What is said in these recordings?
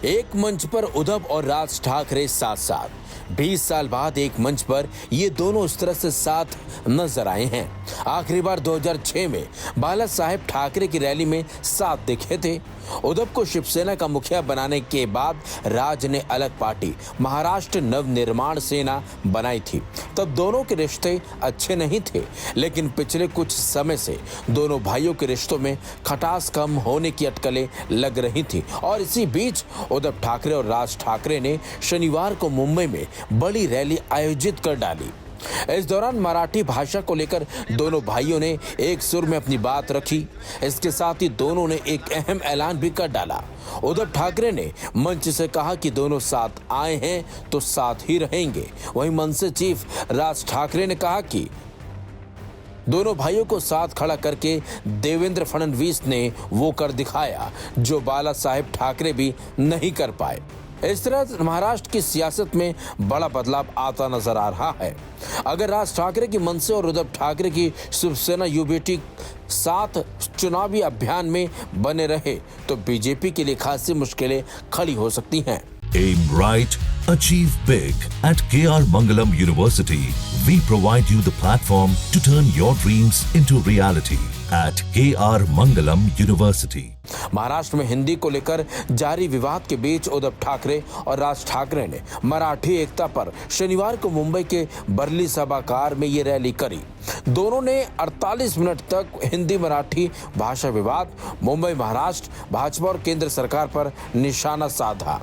एक मंच पर उद्धव और राज ठाकरे साथ साथ 20 साल बाद एक मंच पर ये दोनों इस तरह से साथ नजर आए हैं। आखिरी बार 2006 में बाला साहेब ठाकरे की रैली में साथ दिखे थे। उद्धव को शिवसेना का मुखिया बनाने के बाद राज ने अलग पार्टी महाराष्ट्र नवनिर्माण सेना बनाई थी। तब दोनों के रिश्ते अच्छे नहीं थे, लेकिन पिछले कुछ समय से दोनों भाइयों के रिश्तों में खटास कम होने की अटकलें लग रही थी। और इसी बीच उद्धव ठाकरे और राज ठाकरे ने शनिवार को मुंबई में बड़ी रैली आयोजित कर डाली। इस दौरान मराठी भाषा को लेकर दोनों भाइयों ने एक सुर में अपनी बात रखी। इसके साथ ही दोनों ने एक अहम ऐलान भी कर डाला। उद्धव ठाकरे ने मंच से कहा कि दोनों साथ आए हैं तो साथ ही रहेंगे। वहीं मनसे चीफ राज ठाकरे ने कहा कि दोनों भाइयों को साथ खड़ा करके देवेंद्र फडणवीस ने वो कर दिखाया जो बाला साहेब ठाकरे भी नहीं कर पाए। इस तरह महाराष्ट्र की सियासत में बड़ा बदलाव आता नजर आ रहा है। अगर राज ठाकरे की मनसे और उद्धव ठाकरे की शिवसेना यूबीटी साथ चुनावी अभियान में बने रहे तो बीजेपी के लिए खासी मुश्किलें खड़ी हो सकती हैं। Aim right, achieve big. At KR Mangalam University, we provide you the platform to turn your dreams into reality. At KR Mangalam University. Maharashtra में हिंदी को लेकर जारी विवाद के बीच उद्धव ठाकरे और राज ठाकरे ने मराठी एकता पर शनिवार को मुंबई के बर्ली सभागार में ये रैली करी। दोनों ने 48 मिनट तक हिंदी मराठी भाषा विवाद, मुंबई महाराष्ट्र भाजपा और केंद्र सरकार पर निशाना साधा।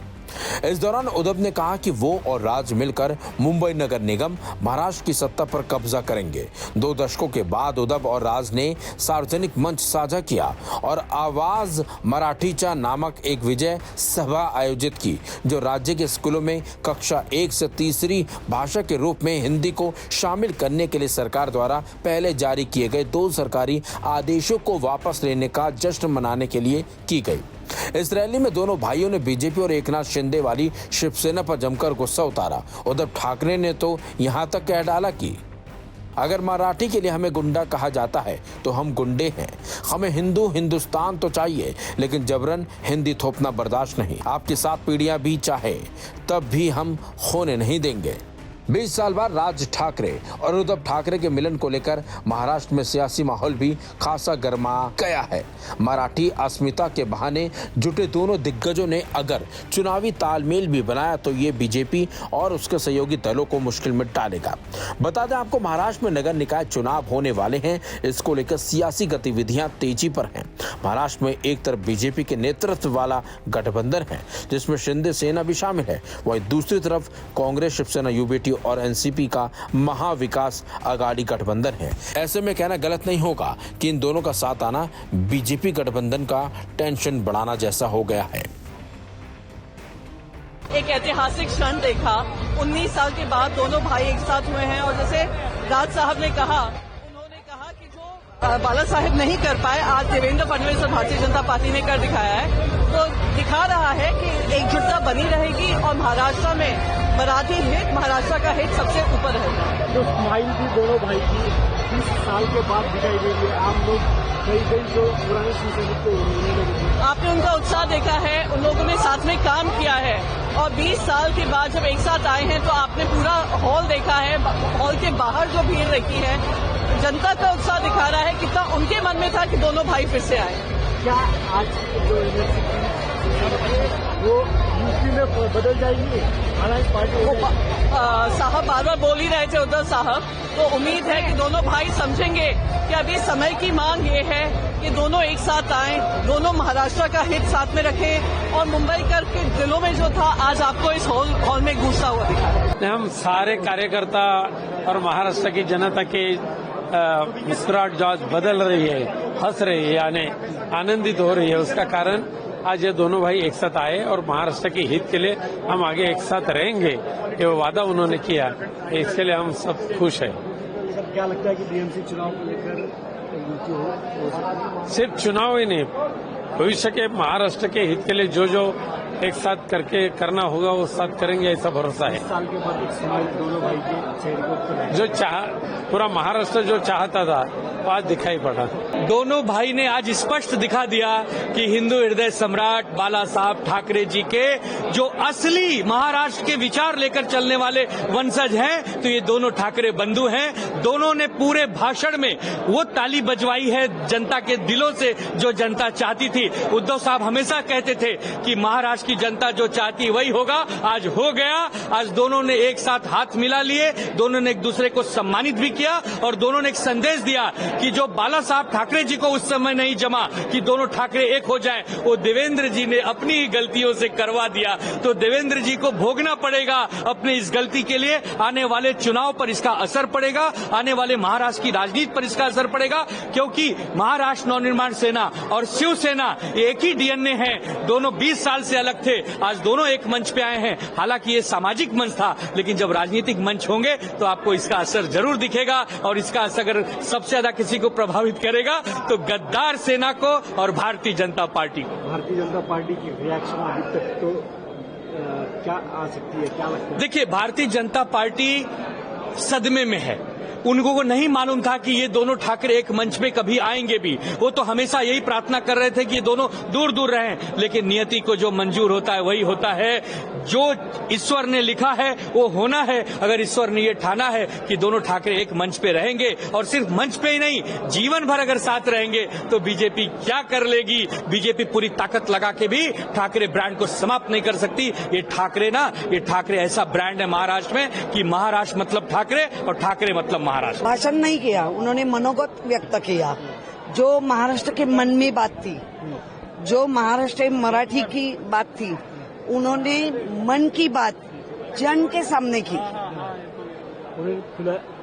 इस दौरान उद्धव ने कहा कि वो और राज मिलकर मुंबई नगर निगम महाराष्ट्र की सत्ता पर कब्जा करेंगे। 2 दशकों के बाद उद्धव और राज ने सार्वजनिक मंच साझा किया और आवाज मराठीचा नामक एक विजय सभा आयोजित की, जो राज्य के स्कूलों में कक्षा 1 से 3री भाषा के रूप में हिंदी को शामिल करने के लिए सरकार द्वारा पहले जारी किए गए 2 सरकारी आदेशों को वापस लेने का जश्न मनाने के लिए की गई। इस रैली में दोनों भाइयों ने बीजेपी और एकनाथ शिंदे वाली शिवसेना पर जमकर गुस्सा उतारा। उद्धव ठाकरे ने तो यहां तक कह डाला कि अगर मराठी के लिए हमें गुंडा कहा जाता है तो हम गुंडे हैं। हमें हिंदुस्तान तो चाहिए, लेकिन जबरन हिंदी थोपना बर्दाश्त नहीं। आपकी 7 पीढ़ियां भी चाहे तब भी हम खोने नहीं देंगे। 20 साल बाद राज ठाकरे और उद्धव ठाकरे के मिलन को लेकर महाराष्ट्र में सियासी माहौल भी खासा गर्मा गया है। मराठी अस्मिता के बहाने जुटे दोनों दिग्गजों ने अगर चुनावी तालमेल भी बनाया तो ये बीजेपी और उसके सहयोगी दलों को मुश्किल में डालेगा। बता दें आपको, महाराष्ट्र में नगर निकाय चुनाव होने वाले हैं। इसको लेकर सियासी गतिविधियां तेजी पर हैं। महाराष्ट्र में एक तरफ बीजेपी के नेतृत्व वाला गठबंधन है जिसमें शिंदे सेना भी शामिल है, वहीं दूसरी तरफ कांग्रेस, शिवसेना यूबीटी और एनसीपी का महाविकास आघाड़ी गठबंधन है। ऐसे में कहना गलत नहीं होगा कि इन दोनों का साथ आना बीजेपी गठबंधन का टेंशन बढ़ाना जैसा हो गया है। एक ऐतिहासिक क्षण देखा। 19 साल के बाद दोनों भाई एक साथ हुए हैं और जैसे राज साहब ने कहा, उन्होंने कहा कि जो बाला साहेब नहीं कर पाए आज देवेंद्र फडणवीस और भारतीय जनता पार्टी ने कर दिखाया है। तो दिखा रहा है कि एकजुटता बनी रहेगी और महाराष्ट्र में मराठी हित, महाराष्ट्र का हित सबसे ऊपर रहेगा। जो स्माइल थी दोनों भाई की 20 साल के बाद दिखाई दे रही है। आम लोग कई जो पुराने शिवसैनिक को मिलने लगे, आपने उनका उत्साह देखा है, उन लोगों ने साथ में काम किया है और 20 साल के बाद जब एक साथ आए हैं तो आपने पूरा हॉल देखा है। हॉल के बाहर जो भीड़ रखी है, जनता का उत्साह दिखा रहा है कितना उनके मन में था कि दोनों भाई फिर से आए। क्या आज जो वो यूपी में बदल जाएगी? हालांकि पार्टी साहब बार बार बोल ही रहे थे उद्धव साहब, तो उम्मीद है कि दोनों भाई समझेंगे कि अभी समय की मांग ये है कि दोनों एक साथ आएं, दोनों महाराष्ट्र का हित साथ में रखें और मुंबई के दिलों में जो था आज आपको इस हॉल में घुसा हुआ दिखा। हम सारे कार्यकर्ता और महाराष्ट्र की जनता के मुस्कुराहट जो आज बदल रही है, हंस रही है, यानी आनंदित हो रही है, उसका कारण आज ये दोनों भाई एक साथ आए और महाराष्ट्र के हित के लिए हम आगे एक साथ रहेंगे, ये वादा उन्होंने किया। इसके लिए हम सब खुश हैं। सर, क्या लगता है कि बीएमसी चुनाव को लेकर हो सकती है? सिर्फ चुनाव ही नहीं, भविष्य के महाराष्ट्र के हित के लिए जो एक साथ करके करना होगा वो साथ करेंगे, ऐसा भरोसा है। 20 साल के बाद एक स्माइल दोनों भाई के चेहरे के ऊपर जो पूरा महाराष्ट्र जो चाहता था वो आज दिखाई पड़ा। दोनों भाई ने आज स्पष्ट दिखा दिया कि हिंदू हृदय सम्राट बाला साहब ठाकरे जी के जो असली महाराष्ट्र के विचार लेकर चलने वाले वंशज हैं, तो ये दोनों ठाकरे बंधु हैं। दोनों ने पूरे भाषण में वो ताली बजवाई है जनता के दिलों से जो जनता चाहती थी। उद्धव साहब हमेशा कहते थे कि महाराष्ट्र की जनता जो चाहती वही होगा, आज हो गया। आज दोनों ने एक साथ हाथ मिला लिए, दोनों ने एक दूसरे को सम्मानित भी किया और दोनों ने एक संदेश दिया कि जो बाला साहब ठाकरे जी को उस समय नहीं जमा कि दोनों ठाकरे एक हो जाएं, वो देवेंद्र जी ने अपनी ही गलतियों से करवा दिया। तो देवेंद्र जी को भोगना पड़ेगा अपने इस गलती के लिए। आने वाले चुनाव पर इसका असर पड़ेगा, आने वाले महाराष्ट्र की राजनीति पर इसका असर पड़ेगा, क्योंकि महाराष्ट्र नवनिर्माण सेना और शिवसेना एक ही डीएनए है। दोनों 20 साल से अलग थे, आज दोनों एक मंच पे आए हैं। हालांकि ये सामाजिक मंच था, लेकिन जब राजनीतिक मंच होंगे तो आपको इसका असर जरूर दिखेगा। और इसका असर अगर सबसे ज्यादा किसी को प्रभावित करेगा तो गद्दार सेना को और भारतीय जनता पार्टी को। भारतीय जनता पार्टी की रिएक्शन अभी तक तो क्या आ सकती है, क्या लगता है? देखिए, भारतीय जनता पार्टी सदमे में है। उनको को नहीं मालूम था कि ये दोनों ठाकरे एक मंच में कभी आएंगे भी। वो तो हमेशा यही प्रार्थना कर रहे थे कि ये दोनों दूर दूर रहें, लेकिन नियति को जो मंजूर होता है वही होता है। जो ईश्वर ने लिखा है वो होना है। अगर ईश्वर ने ये ठाना है कि दोनों ठाकरे एक मंच पे रहेंगे, और सिर्फ मंच पे ही नहीं, जीवन भर अगर साथ रहेंगे, तो बीजेपी क्या कर लेगी? बीजेपी पूरी ताकत लगा के भी ठाकरे ब्रांड को समाप्त नहीं कर सकती। ये ठाकरे ऐसा ब्रांड है महाराष्ट्र में कि महाराष्ट्र मतलब ठाकरे और ठाकरे मतलब महाराष्ट्र। भाषण नहीं किया, उन्होंने मनोगत व्यक्त किया। जो महाराष्ट्र के मन में बात थी, जो महाराष्ट्र मराठी की बात थी, उन्होंने मन की बात जन के सामने की। उन्होंने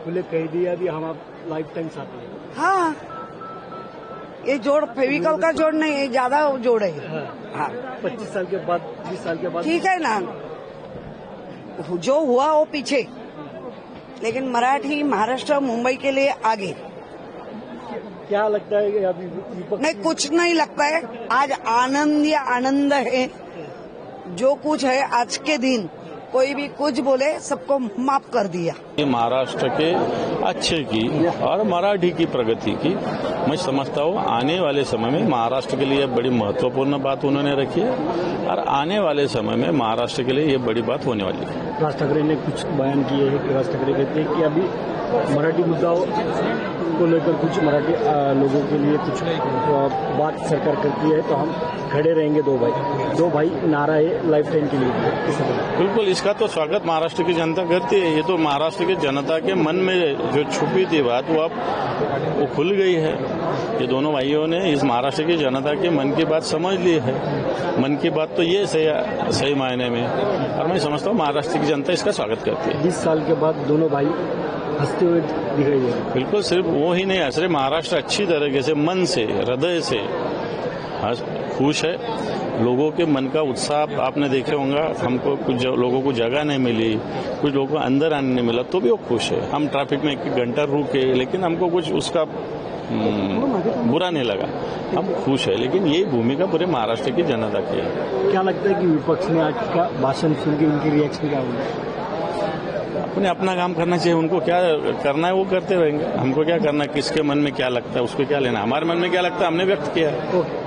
खुले कह दिया कि हम आप लाइफ टाइम साथ हैं। हाँ, ये जोड़ फेविकल का जोड़ नहीं है, ज्यादा जोड़ है। हाँ, 25 साल के बाद 20 साल के बाद ठीक है ना, जो हुआ वो पीछे, लेकिन मराठी महाराष्ट्र मुंबई के लिए आगे। क्या लगता है कि अभी विपक्ष नहीं, कुछ नहीं लगता है। आज आनंद या आनंद है। जो कुछ है आज के दिन, कोई भी कुछ बोले सबको माफ कर दिया। महाराष्ट्र के अच्छे की और मराठी की प्रगति की मैं समझता हूँ आने वाले समय में महाराष्ट्र के लिए बड़ी महत्वपूर्ण बात उन्होंने रखी है, और आने वाले समय में महाराष्ट्र के लिए ये बड़ी बात होने वाली है। राज ठाकरे ने कुछ बयान किए हैं कि राज ठाकरे कहते हैं कि अभी मराठी मुद्दाओं को लेकर कुछ मराठी लोगों के लिए कुछ बात सरकार करती है तो हम खड़े रहेंगे। दो भाई नारा है लाइफ टाइम के लिए। बिल्कुल, इसका तो स्वागत महाराष्ट्र की जनता करती है। ये तो महाराष्ट्र की जनता के मन में जो छुपी थी बात वो अब वो खुल गई है। ये दोनों भाइयों ने इस महाराष्ट्र की जनता के मन की बात समझ ली है। मन की बात तो ये सही मायने में, और मैं समझता हूँ महाराष्ट्र की जनता इसका स्वागत करती है। 20 साल के बाद दोनों भाई हंसते हुए दिखाई दे रहे। बिल्कुल, सिर्फ वो ही नहीं हंस रहे, महाराष्ट्र अच्छी तरीके से मन से हृदय से खुश है। लोगों के मन का उत्साह आपने देखे होंगे। हमको कुछ लोगों को जगह नहीं मिली, कुछ लोगों को अंदर आने नहीं मिला, तो भी वो खुश है। हम ट्रैफिक में 1 घंटा रुके, लेकिन हमको कुछ उसका बुरा नहीं लगा, हम खुश है। लेकिन यही भूमिका पूरे महाराष्ट्र की जनता की है। क्या लगता है कि विपक्ष ने आज का भाषण सुन के उनकी रिएक्शन क्या होगी? अपने अपना काम करना चाहिए, उनको क्या करना है वो करते रहेंगे। हमको क्या करना है, किसके मन में क्या लगता है उसको क्या लेना, हमारे मन में क्या लगता है हमने व्यक्त किया है।